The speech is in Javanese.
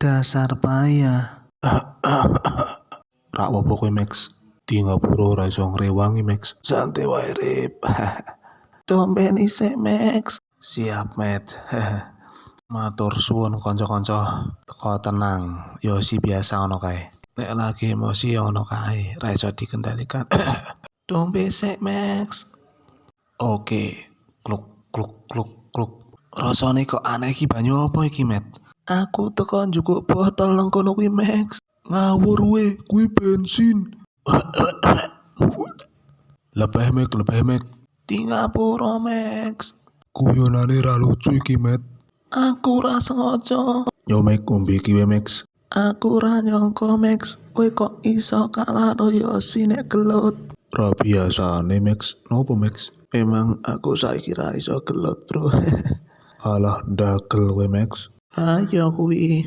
Dasar payah. Rak apa kowe Max? Di ngapura ora iso ngrewangi Max. Santai wae Rip. Dompeni sik, Max. Siap Met. Matur suwun kanca-kanca. Teko tenang. Yo si biasa ono kae. Nek lagi emosi ono kae, ra iso dikendalikan. Dompet sik, Max. Oke. Kluk kluk kluk kluk. Rasane kok aneh iki banyu apa iki, Met? Aku teko njukuk botol nang kono kuwi, Max. Ngawur we, kuwi bensin. Lebih Mek. Di ngapura, Max. Guyonane ra lucu iki, Met. Aku ora sengaja. Yo Mek, ngombe iki wae Max. Aku ora nyangka, Max. Kowe kok iso kalah karo Yosi nek gelut. Ra biasane Max. Nopo Max? Memang aku saiki ra iso gelut, Bro. Alah ndagel we Max. Ayo kuwi.